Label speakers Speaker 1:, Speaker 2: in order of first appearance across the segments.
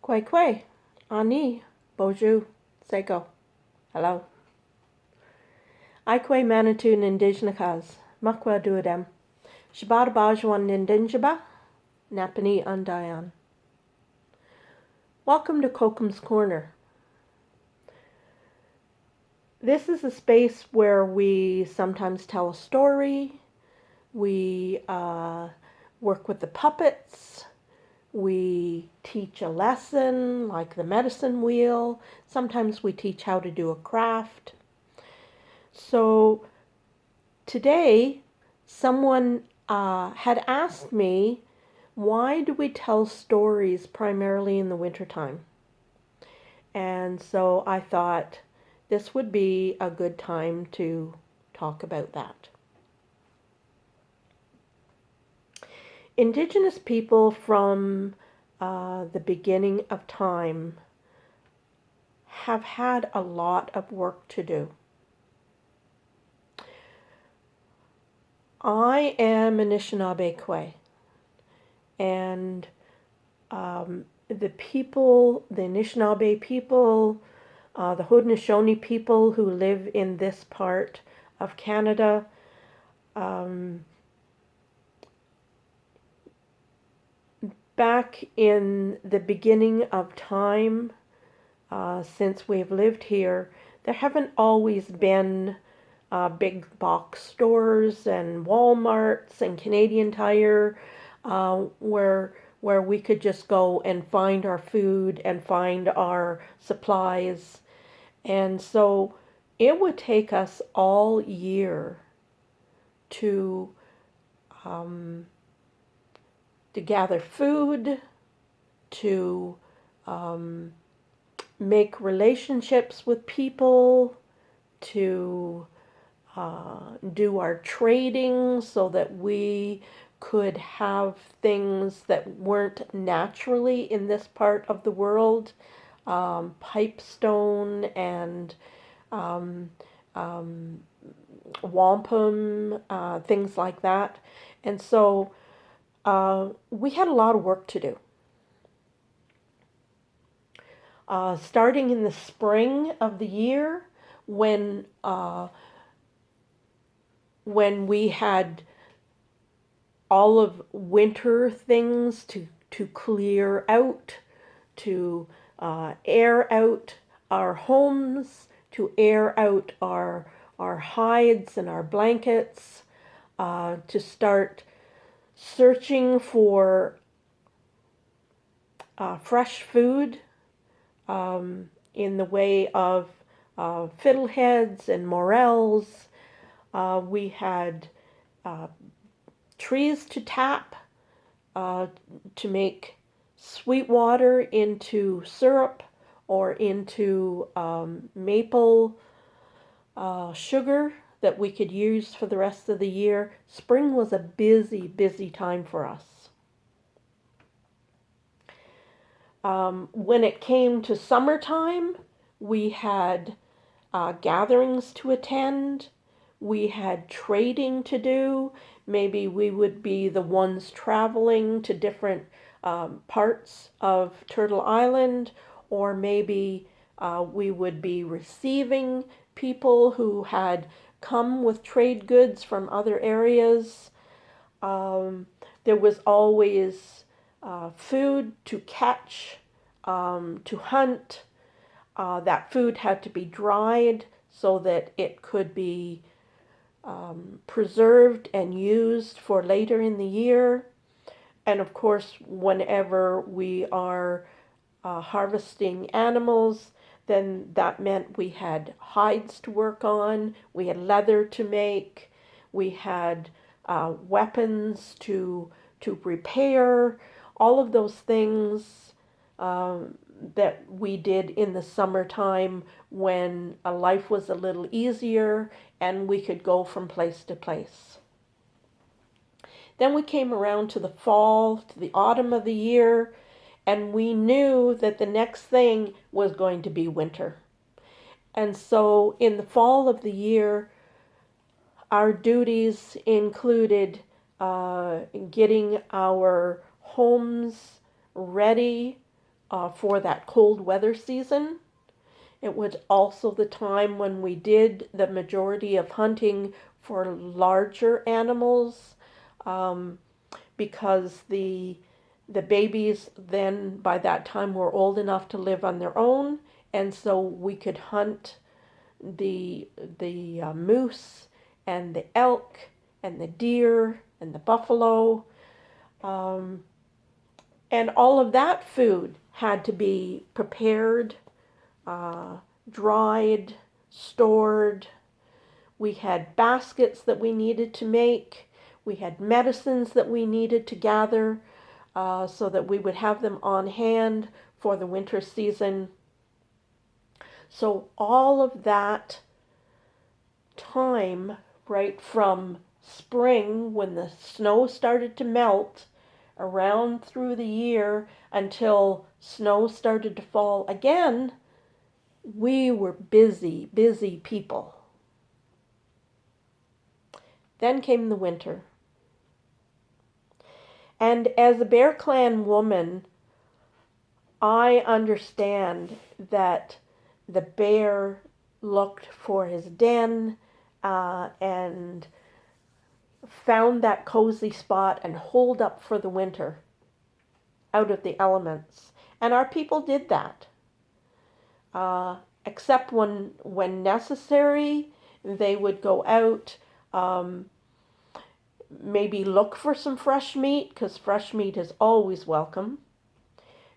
Speaker 1: Kwei kwei, ani, bonjour, seko. Hello. Aikwe manitou nindigenakas, makwa duadem. Shabada bajwan nindinjaba, napani undayan. Welcome to Kokum's Corner. This is a space where we sometimes tell a story, we work with the puppets, we teach a lesson like the medicine wheel, sometimes we teach how to do a craft. So today someone had asked me, why do we tell stories primarily in the wintertime? And so I thought this would be a good time to talk about that. Indigenous people from the beginning of time have had a lot of work to do. I am Anishinaabe Kwe, and the people, the Anishinaabe people, the Haudenosaunee people who live in this part of Canada, back in the beginning of time, since we've lived here, there haven't always been big box stores and Walmarts and Canadian Tire where we could just go and find our food and find our supplies. And so it would take us all year to gather food, to make relationships with people, to do our trading so that we could have things that weren't naturally in this part of the world, pipestone and wampum, things like that. And so we had a lot of work to do. Starting in the spring of the year, when we had all of winter things to clear out, to air out our homes, to air out our hides and our blankets, to start searching for fresh food in the way of fiddleheads and morels. We had trees to tap to make sweet water into syrup or into maple sugar that we could use for the rest of the year. Spring was a busy, busy time for us. When it came to summertime, we had gatherings to attend. We had trading to do. Maybe we would be the ones traveling to different parts of Turtle Island, or maybe we would be receiving people who had come with trade goods from other areas. There was always food to catch, to hunt. That food had to be dried so that it could be preserved and used for later in the year. And of course, whenever we are harvesting animals, then that meant we had hides to work on, we had leather to make, we had weapons to repair, all of those things that we did in the summertime when life was a little easier and we could go from place to place. Then we came around to the fall, to the autumn of the year, and we knew that the next thing was going to be winter. And so in the fall of the year, our duties included getting our homes ready for that cold weather season. It was also the time when we did the majority of hunting for larger animals, because the babies then by that time were old enough to live on their own, and so we could hunt the moose and the elk and the deer and the buffalo, um, and all of that food had to be prepared, uh, dried, stored. We had baskets that we needed to make. We had medicines that we needed to gather, so that we would have them on hand for the winter season. So all of that time, right from spring when the snow started to melt, around through the year until snow started to fall again, we were busy, busy people. Then came the winter. And as a Bear Clan woman, I understand that the bear looked for his den, and found that cozy spot and holed up for the winter out of the elements. And our people did that. Except when necessary, they would go out, um, maybe look for some fresh meat, because fresh meat is always welcome.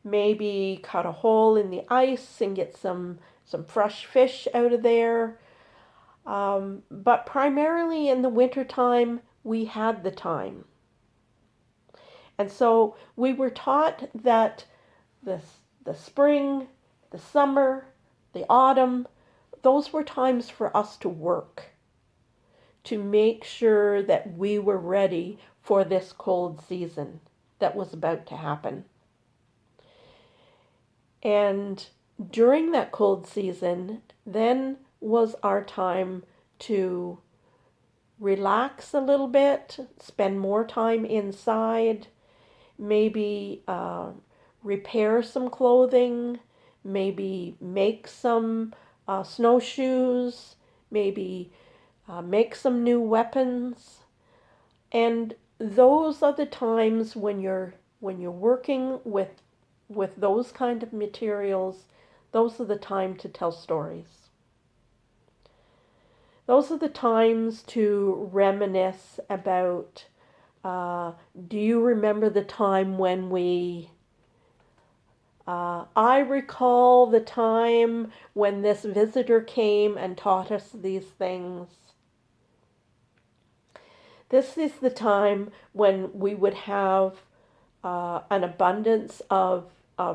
Speaker 1: Maybe cut a hole in the ice and get some fresh fish out of there. But primarily in the wintertime, we had the time. And so we were taught that the spring, the summer, the autumn, those were times for us to work, to make sure that we were ready for this cold season that was about to happen. And during that cold season, then was our time to relax a little bit, spend more time inside, maybe repair some clothing, maybe make some snowshoes, maybe make some new weapons. And those are the times when you're working with those kind of materials. Those are the time to tell stories. Those are the times to reminisce about, do you remember the time when I recall the time when this visitor came and taught us these things. This is the time when we would have an abundance of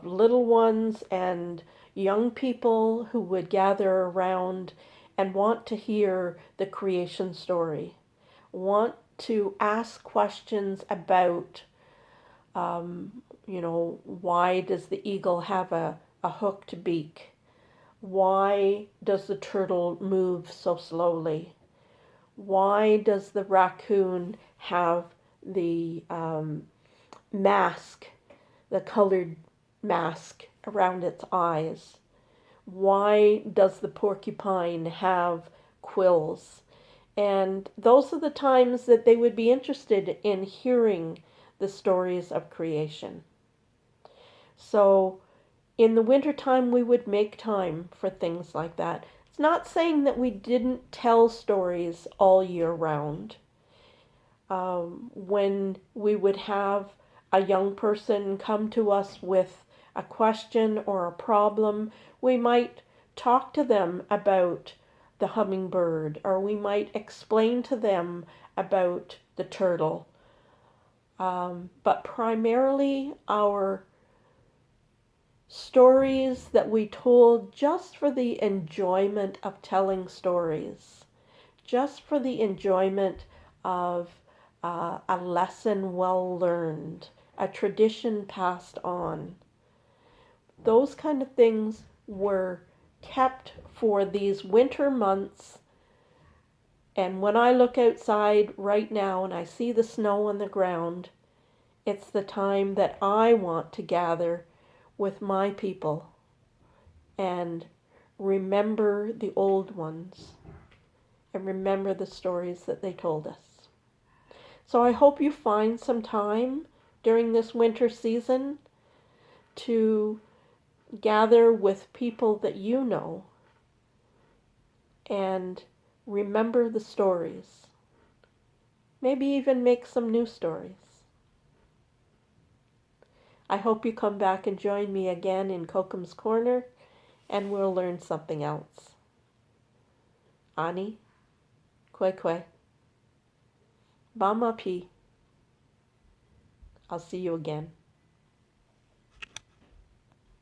Speaker 1: little ones and young people who would gather around and want to hear the creation story, want to ask questions about, why does the eagle have a hooked beak? Why does the turtle move so slowly? Why does the raccoon have the mask, the colored mask around its eyes? Why does the porcupine have quills? And those are the times that they would be interested in hearing the stories of creation. So in the wintertime, we would make time for things like that. It's not saying that we didn't tell stories all year round. When we would have a young person come to us with a question or a problem, we might talk to them about the hummingbird, or we might explain to them about the turtle. But primarily our stories that we told just for the enjoyment of telling stories, just for the enjoyment of a lesson well learned, a tradition passed on. Those kind of things were kept for these winter months. And when I look outside right now and I see the snow on the ground, it's the time that I want to gather with my people and remember the old ones and remember the stories that they told us. So I hope you find some time during this winter season to gather with people that you know and remember the stories. Maybe even make some new stories. I hope you come back and join me again in Kokum's Corner and we'll learn something else. Ani, kwe kwe, bama pi. I'll see you again.